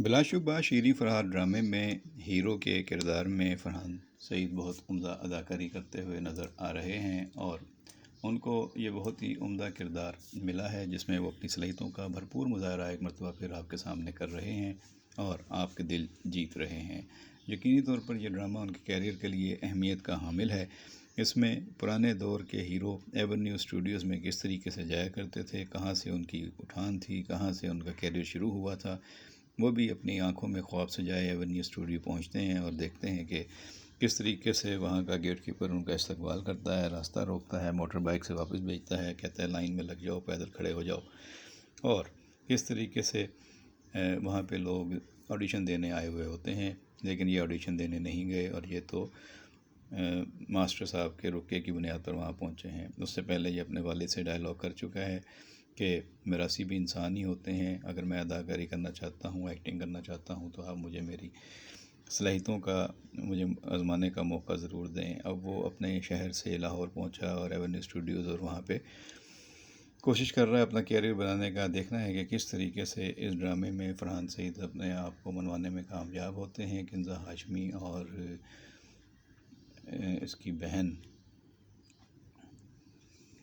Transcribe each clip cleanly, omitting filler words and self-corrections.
بلاشبہ شیریں فرحات ڈرامے میں ہیرو کے کردار میں فرحان سعید بہت عمدہ اداکاری کرتے ہوئے نظر آ رہے ہیں، اور ان کو یہ بہت ہی عمدہ کردار ملا ہے جس میں وہ اپنی صلاحیتوں کا بھرپور مظاہرہ ایک مرتبہ پھر آپ کے سامنے کر رہے ہیں اور آپ کے دل جیت رہے ہیں۔ یقینی طور پر یہ ڈرامہ ان کے کیریئر کے لیے اہمیت کا حامل ہے۔ اس میں پرانے دور کے ہیرو ایورنیو اسٹوڈیوز میں کس طریقے سے جایا کرتے تھے، کہاں سے ان کی اٹھان تھی، کہاں سے ان کا کیریئر شروع ہوا تھا، وہ بھی اپنی آنکھوں میں خواب سجائے ایونیو اسٹوڈیو پہنچتے ہیں اور دیکھتے ہیں کہ کس طریقے سے وہاں کا گیٹ کیپر ان کا استقبال کرتا ہے، راستہ روکتا ہے، موٹر بائک سے واپس بھیجتا ہے، کہتا ہے لائن میں لگ جاؤ، پیدل کھڑے ہو جاؤ، اور کس طریقے سے وہاں پہ لوگ آڈیشن دینے آئے ہوئے ہوتے ہیں لیکن یہ آڈیشن دینے نہیں گئے، اور یہ تو ماسٹر صاحب کے رکے کی بنیاد پر وہاں پہنچے ہیں۔ اس سے پہلے یہ اپنے والد سے ڈائلاگ کر چکا ہے کہ میراثی بھی انسان ہی ہوتے ہیں، اگر میں اداکاری کرنا چاہتا ہوں، ایکٹنگ کرنا چاہتا ہوں تو آپ مجھے میری صلاحیتوں کا مجھے آزمانے کا موقع ضرور دیں۔ اب وہ اپنے شہر سے لاہور پہنچا اور ایونیو اسٹوڈیوز اور وہاں پہ کوشش کر رہا ہے اپنا کیریئر بنانے کا۔ دیکھنا ہے کہ کس طریقے سے اس ڈرامے میں فرحان سعید اپنے آپ کو منوانے میں کامیاب ہوتے ہیں۔ کنزہ ہاشمی اور اس کی بہن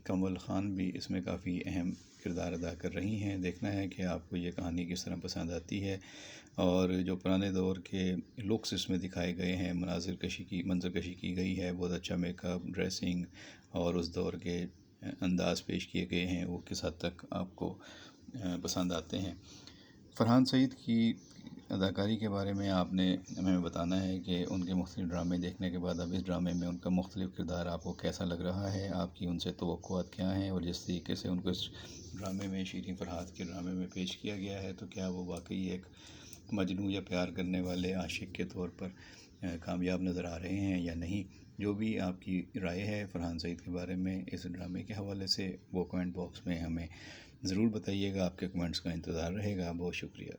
کمل خان بھی اس میں کافی اہم کردار ادا کر رہی ہیں۔ دیکھنا ہے کہ آپ کو یہ کہانی کس طرح پسند آتی ہے، اور جو پرانے دور کے لکس اس میں دکھائے گئے ہیں، منظر کشی کی گئی ہے، بہت اچھا میک اپ، ڈریسنگ اور اس دور کے انداز پیش کیے گئے ہیں، وہ کس حد تک آپ کو پسند آتے ہیں۔ فرحان سعید کی اداکاری کے بارے میں آپ نے ہمیں بتانا ہے کہ ان کے مختلف ڈرامے دیکھنے کے بعد اب اس ڈرامے میں ان کا مختلف کردار آپ کو کیسا لگ رہا ہے، آپ کی ان سے توقعات کیا ہیں، اور جس طریقے سے ان کو اس ڈرامے میں شیریں فرحات کے ڈرامے میں پیش کیا گیا ہے تو کیا وہ واقعی ایک مجنوں یا پیار کرنے والے عاشق کے طور پر کامیاب نظر آ رہے ہیں یا نہیں۔ جو بھی آپ کی رائے ہے فرحان سعید کے بارے میں اس ڈرامے کے حوالے سے، وہ کمنٹ باکس میں ہمیں ضرور بتائیے گا۔ آپ کے کمنٹس کا انتظار رہے گا۔ بہت شکریہ۔